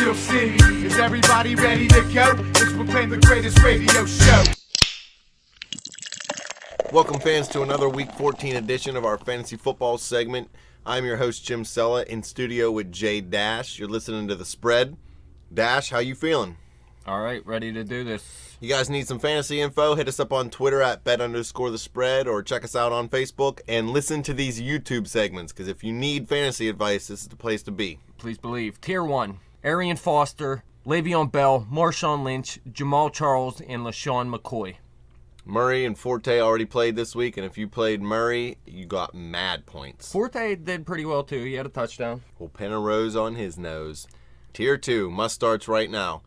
Steel City. Is everybody ready to go? It's proclaimed the greatest radio show. Welcome, fans, to another Week 14 edition of our Fantasy Football segment. I'm your host, Jim Sella, in studio with Jay Dash. You're listening to The Spread. Dash, how you feeling? All right, ready to do this. You guys need some fantasy info? Hit us up on Twitter at bet_thespread or check us out on Facebook and listen to these YouTube segments, because if you need fantasy advice, this is the place to be. Please believe. Tier 1, Arian Foster, Le'Veon Bell, Marshawn Lynch, Jamal Charles, and LaShawn McCoy. Murray and Forte already played this week, and if you played Murray, you got mad points. Forte did pretty well, too. He had a touchdown. We'll pin a rose on his nose. Tier 2, must-starts right now.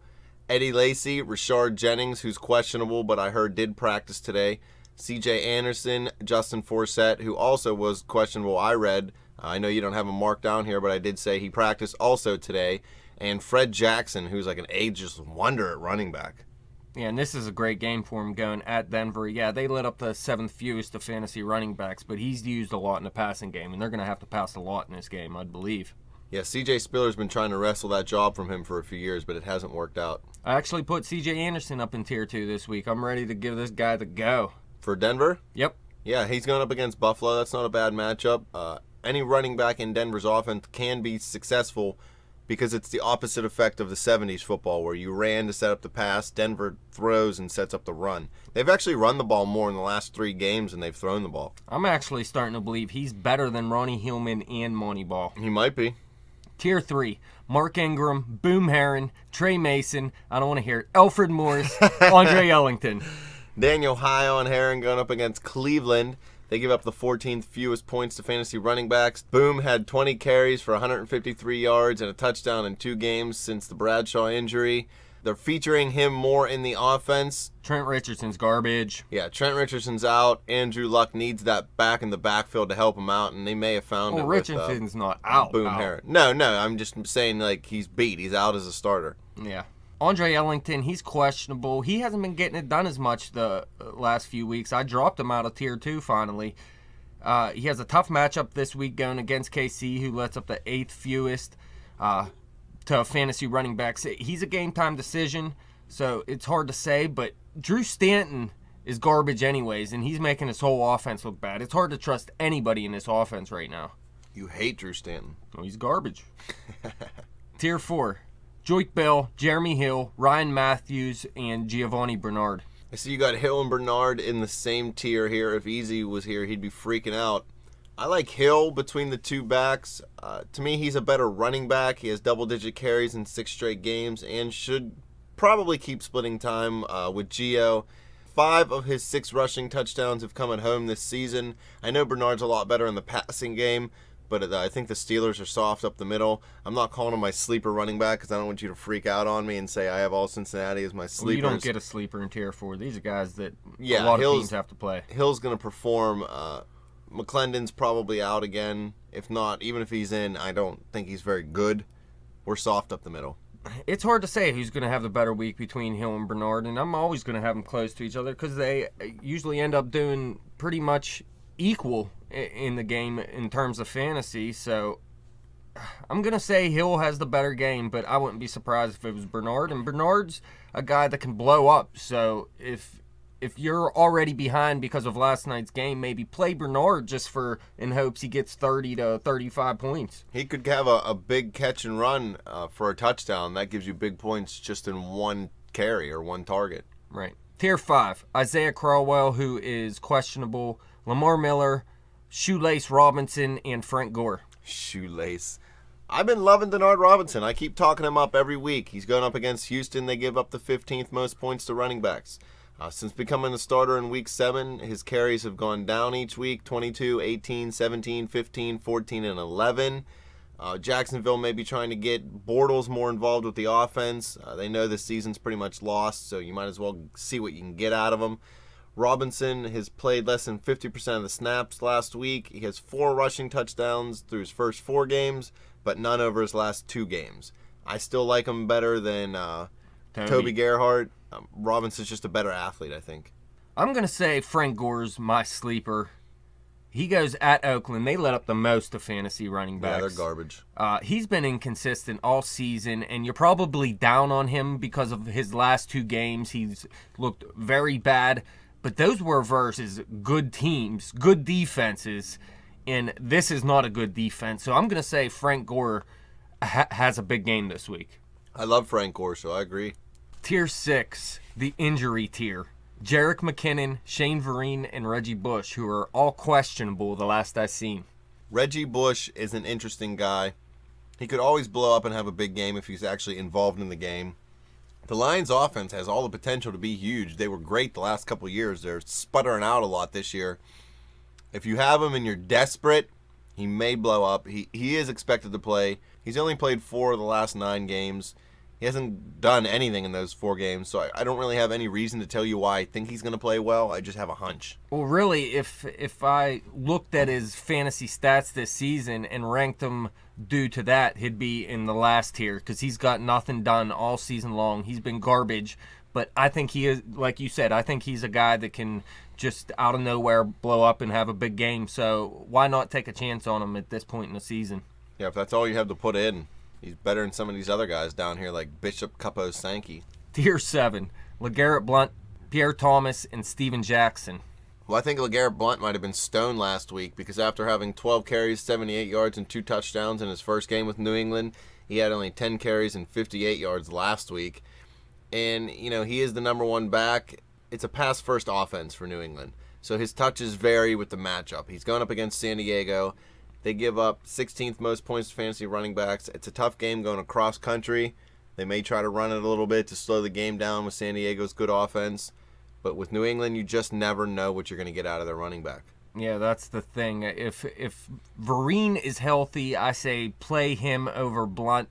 Eddie Lacy, Rashard Jennings, who's questionable, but I heard did practice today. C.J. Anderson, Justin Forsett, who also was questionable, I read. I know you don't have him marked down here, but I did say he practiced also today. And Fred Jackson, who's like an ageless wonder at running back. Yeah, and this is a great game for him going at Denver. Yeah, they lit up the 7th fewest of fantasy running backs, but he's used a lot in the passing game, and they're going to have to pass a lot in this game, I'd believe. Yeah, C.J. Spiller's been trying to wrestle that job from him for a few years, but it hasn't worked out. I actually put C.J. Anderson up in Tier 2 this week. I'm ready to give this guy the go. For Denver? Yep. Yeah, he's going up against Buffalo. That's not a bad matchup. Any running back in Denver's offense can be successful because it's the opposite effect of the 70s football where you ran to set up the pass, Denver throws and sets up the run. They've actually run the ball more in the last 3 games than they've thrown the ball. I'm actually starting to believe he's better than Ronnie Hillman and Monty Ball. He might be. Tier 3, Mark Ingram, Boom Herron, Trey Mason, I don't want to hear it, Alfred Morris, Andre Ellington. Daniel high on Herron going up against Cleveland. They give up the 14th fewest points to fantasy running backs. Boom had 20 carries for 153 yards and a touchdown in 2 games since the Bradshaw injury. They're featuring him more in the offense. Trent Richardson's garbage. Yeah, Trent Richardson's out. Andrew Luck needs that back in the backfield to help him out, and they may have found it Richardson's with not out. Boom Herron. No, I'm just saying like he's beat. He's out as a starter. Yeah. Andre Ellington, he's questionable. He hasn't been getting it done as much the last few weeks. I dropped him out of Tier 2 finally. He has a tough matchup this week going against KC, who lets up the 8th fewest to fantasy running backs. He's a game-time decision, so it's hard to say, but Drew Stanton is garbage anyways, and he's making his whole offense look bad. It's hard to trust anybody in this offense right now. You hate Drew Stanton. Well, he's garbage. Tier 4. Joik Bell, Jeremy Hill, Ryan Matthews, and Giovanni Bernard. I see you got Hill and Bernard in the same tier here. If Easy was here, he'd be freaking out. I like Hill between the 2 backs. To me, he's a better running back. He has double-digit carries in 6 straight games and should probably keep splitting time with Gio. 5 of his 6 rushing touchdowns have come at home this season. I know Bernard's a lot better in the passing game, but I think the Steelers are soft up the middle. I'm not calling him my sleeper running back because I don't want you to freak out on me and say I have all Cincinnati as my sleepers. Well, you don't get a sleeper in Tier 4. These are guys that a lot of teams have to play. Hill's going to perform. McClendon's probably out again. If not, even if he's in, I don't think he's very good. We're soft up the middle. It's hard to say who's going to have the better week between Hill and Bernard, and I'm always going to have them close to each other because they usually end up doing pretty much equal in the game in terms of fantasy. So I'm going to say Hill has the better game, but I wouldn't be surprised if it was Bernard. And Bernard's a guy that can blow up. So if you're already behind because of last night's game, maybe play Bernard just in hopes he gets 30 to 35 points. He could have a big catch and run for a touchdown. That gives you big points just in 1 carry or 1 target. Right. Tier 5, Isaiah Crowell, who is questionable, Lamar Miller, Shoelace Robinson, and Frank Gore. Shoelace. I've been loving Denard Robinson. I keep talking him up every week. He's going up against Houston. They give up the 15th most points to running backs. Since becoming a starter in Week 7, his carries have gone down each week, 22, 18, 17, 15, 14, and 11. Jacksonville may be trying to get Bortles more involved with the offense. They know this season's pretty much lost, so you might as well see what you can get out of him. Robinson has played less than 50% of the snaps last week. He has 4 rushing touchdowns through his first 4 games, but none over his last 2 games. I still like him better than Toby Gerhart. Robinson's just a better athlete, I think. I'm going to say Frank Gore's my sleeper. He goes at Oakland. They let up the most of fantasy running backs. Yeah, they're garbage. He's been inconsistent all season, and you're probably down on him because of his last 2 games. He's looked very bad, but those were versus good teams, good defenses, and this is not a good defense. So I'm going to say Frank Gore has a big game this week. I love Frank Gore, so I agree. Tier 6, the injury tier. Jerick McKinnon, Shane Vereen, and Reggie Bush, who are all questionable the last I seen. Reggie Bush is an interesting guy. He could always blow up and have a big game if he's actually involved in the game. The Lions' offense has all the potential to be huge. They were great the last couple of years. They're sputtering out a lot this year. If you have him and you're desperate, he may blow up. He is expected to play. He's only played 4 of the last 9 games. He hasn't done anything in those 4 games, so I don't really have any reason to tell you why I think he's going to play well. I just have a hunch. Well, really, if I looked at his fantasy stats this season and ranked him due to that, he'd be in the last tier because he's got nothing done all season long. He's been garbage, but I think he is, like you said, I think he's a guy that can just out of nowhere blow up and have a big game, so why not take a chance on him at this point in the season? Yeah, if that's all you have to put in. He's better than some of these other guys down here like Bishop Cuppo Sankey. Tier 7, LeGarrette Blount, Pierre Thomas, and Steven Jackson. Well, I think LeGarrette Blount might have been stoned last week because after having 12 carries, 78 yards, and 2 touchdowns in his first game with New England, he had only 10 carries and 58 yards last week. And, he is the number 1 back. It's a pass-first offense for New England. So his touches vary with the matchup. He's going up against San Diego. They give up 16th most points to fantasy running backs. It's a tough game going across country. They may try to run it a little bit to slow the game down with San Diego's good offense. But with New England, you just never know what you're going to get out of their running back. Yeah, that's the thing. If Vereen is healthy, I say play him over Blount.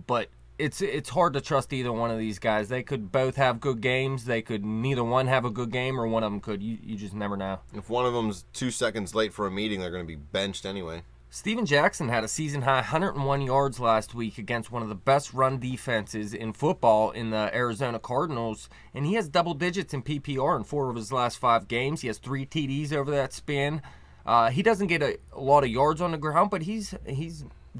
But it's hard to trust either one of these guys. They could both have good games. They could neither one have a good game, or one of them could. You just never know. If one of them's 2 seconds late for a meeting, they're going to be benched anyway. Steven Jackson had a season-high 101 yards last week against one of the best run defenses in football in the Arizona Cardinals, and he has double digits in PPR in 4 of his last 5 games. He has 3 TDs over that span. He doesn't get a lot of yards on the ground, but he's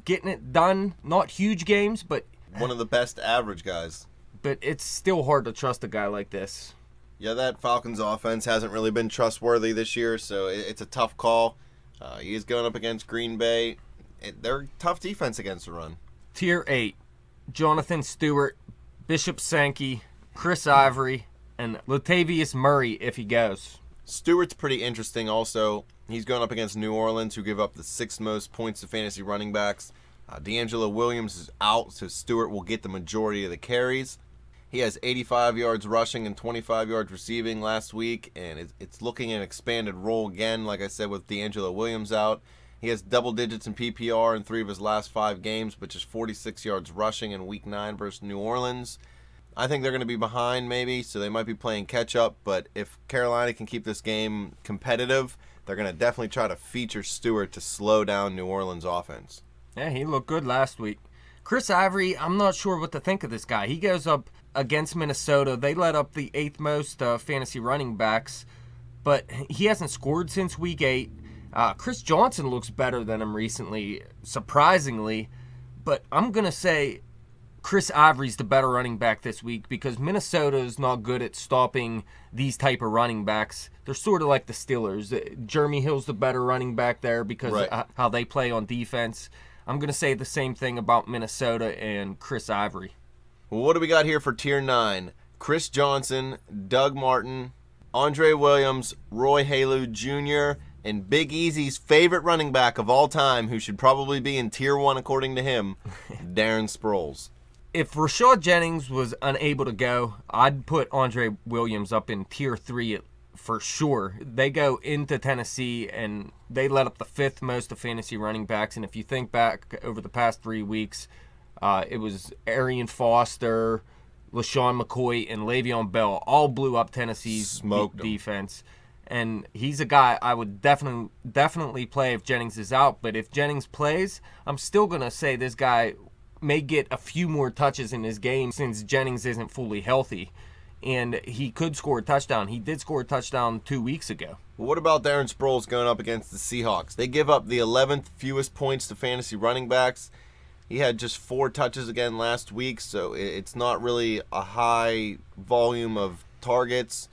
getting it done. Not huge games, but one of the best average guys. But it's still hard to trust a guy like this. Yeah, that Falcons offense hasn't really been trustworthy this year, so it's a tough call. He is going up against Green Bay. They're a tough defense against the run. Tier 8, Jonathan Stewart, Bishop Sankey, Chris Ivory, and Latavius Murray if he goes. Stewart's pretty interesting also. He's going up against New Orleans, who give up the 6th most points to fantasy running backs. D'Angelo Williams is out, so Stewart will get the majority of the carries. He has 85 yards rushing and 25 yards receiving last week, and it's looking an expanded role again, like I said, with D'Angelo Williams out. He has double digits in PPR in 3 of his last 5 games, but just 46 yards rushing in Week 9 versus New Orleans. I think they're going to be behind maybe, so they might be playing catch-up, but if Carolina can keep this game competitive, they're going to definitely try to feature Stewart to slow down New Orleans' offense. Yeah, he looked good last week. Chris Ivory, I'm not sure what to think of this guy. He goes up against Minnesota. They let up the 8th most fantasy running backs, but he hasn't scored since Week 8. Chris Johnson looks better than him recently, surprisingly, but I'm going to say Chris Ivory's the better running back this week because Minnesota is not good at stopping these type of running backs. They're sort of like the Steelers. Jeremy Hill's the better running back there because of how they play on defense. I'm going to say the same thing about Minnesota and Chris Ivory. Well, what do we got here for Tier 9? Chris Johnson, Doug Martin, Andre Williams, Roy Halu Jr., and Big Easy's favorite running back of all time, who should probably be in Tier 1 according to him, Darren Sproles. If Rashad Jennings was unable to go, I'd put Andre Williams up in Tier 3 for sure. They go into Tennessee, and they let up the 5th most of fantasy running backs. And if you think back over the past 3 weeks, it was Arian Foster, LaShawn McCoy, and Le'Veon Bell all blew up Tennessee's defense. And he's a guy I would definitely play if Jennings is out. But if Jennings plays, I'm still going to say this guy may get a few more touches in his game since Jennings isn't fully healthy. and he could score a touchdown. He did score a touchdown 2 weeks ago. Well, what about Darren Sproles going up against the Seahawks? They give up the 11th fewest points to fantasy running backs. He had just 4 touches again last week, so it's not really a high volume of targets.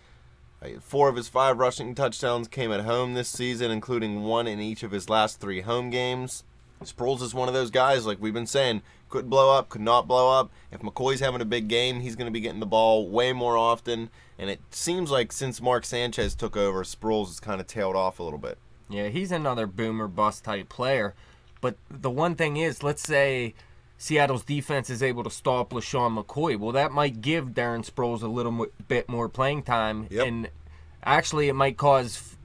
4 of his 5 rushing touchdowns came at home this season, including 1 in each of his last 3 home games. Sproles is one of those guys, like we've been saying, could blow up, could not blow up. If McCoy's having a big game, he's going to be getting the ball way more often. And it seems like since Mark Sanchez took over, Sproles has kind of tailed off a little bit. Yeah, he's another boomer bust type player. But the one thing is, let's say Seattle's defense is able to stop LaShawn McCoy. Well, that might give Darren Sproles a little bit more playing time. Yep. And actually it might cause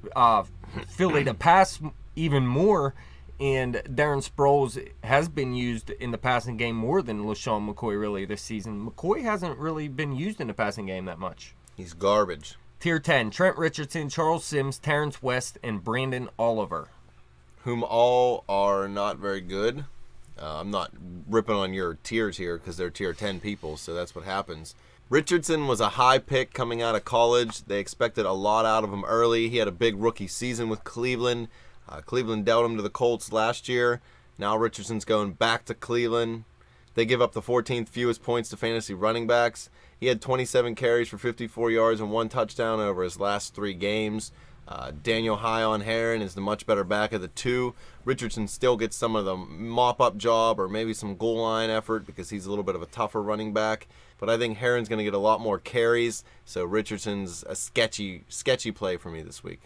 Philly to pass even more. And Darren Sproles has been used in the passing game more than LaShawn McCoy really this season. McCoy hasn't really been used in the passing game that much. He's garbage. Tier 10, Trent Richardson, Charles Sims, Terrence West, and Brandon Oliver. Whom all are not very good. I'm not ripping on your tiers here because they're tier 10 people, so that's what happens. Richardson was a high pick coming out of college. They expected a lot out of him early. He had a big rookie season with Cleveland. Cleveland dealt him to the Colts last year. Now Richardson's going back to Cleveland. They give up the 14th fewest points to fantasy running backs. He had 27 carries for 54 yards and 1 touchdown over his last 3 games. Daniel High-on-Heron is the much better back of the 2. Richardson still gets some of the mop-up job or maybe some goal line effort because he's a little bit of a tougher running back. But I think Heron's going to get a lot more carries, so Richardson's a sketchy play for me this week.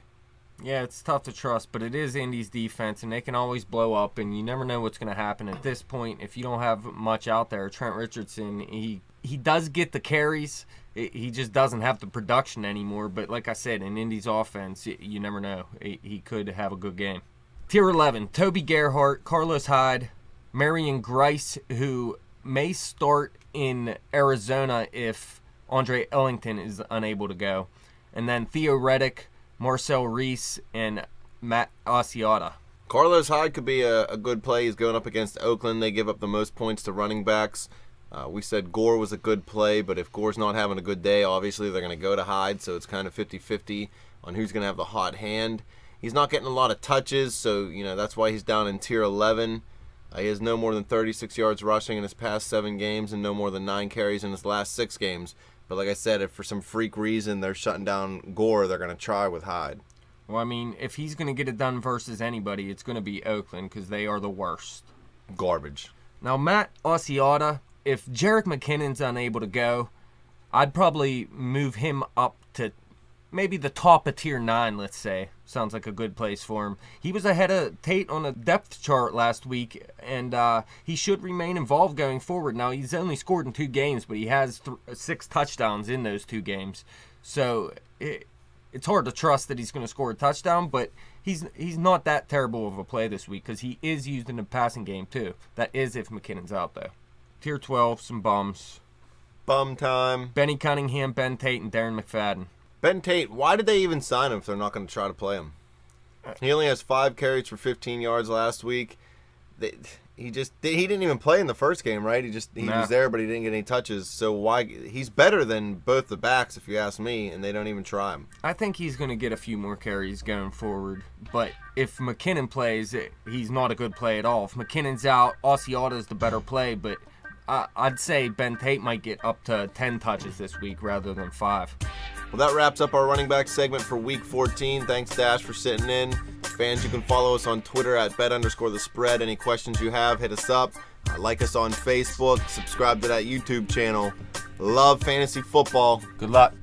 Yeah, it's tough to trust, but it is Indy's defense, and they can always blow up, and you never know what's going to happen. At this point, if you don't have much out there, Trent Richardson, he does get the carries. He just doesn't have the production anymore. But like I said, in Indy's offense, you never know. He could have a good game. Tier 11, Toby Gerhart, Carlos Hyde, Marion Grice, who may start in Arizona if Andre Ellington is unable to go. And then Theo Reddick, Marcel Reese, and Matt Asiata. Carlos Hyde could be a good play. He's going up against Oakland. They give up the most points to running backs. We said Gore was a good play, but if Gore's not having a good day, obviously they're going to go to Hyde, so it's kind of 50-50 on who's going to have the hot hand. He's not getting a lot of touches, so that's why he's down in Tier 11. He has no more than 36 yards rushing in his past 7 games and no more than 9 carries in his last 6 games. But like I said, if for some freak reason they're shutting down Gore, they're going to try with Hyde. Well, I mean, if he's going to get it done versus anybody, it's going to be Oakland because they are the worst. Garbage. Now, Matt Asiata, if Jerick McKinnon's unable to go, I'd probably move him up to maybe the top of Tier 9, let's say. Sounds like a good place for him. He was ahead of Tate on the depth chart last week, and he should remain involved going forward. Now, he's only scored in 2 games, but he has 6 touchdowns in those 2 games. So it's hard to trust that he's going to score a touchdown, but he's not that terrible of a play this week because he is used in the passing game too. That is if McKinnon's out, though. Tier 12, some bums. Bum time. Benny Cunningham, Ben Tate, and Darren McFadden. Ben Tate, why did they even sign him if they're not going to try to play him? He only has 5 carries for 15 yards last week. He didn't even play in the first game, right? He was there, but he didn't get any touches. So why? He's better than both the backs, if you ask me, and they don't even try him. I think he's going to get a few more carries going forward. But if McKinnon plays, he's not a good play at all. If McKinnon's out, Asiata's the better play, but I'd say Ben Tate might get up to 10 touches this week rather than 5. Well, that wraps up our running back segment for Week 14. Thanks, Dash, for sitting in. Fans, you can follow us on Twitter at bet_the_spread. Any questions you have, hit us up. Like us on Facebook. Subscribe to that YouTube channel. Love fantasy football. Good luck.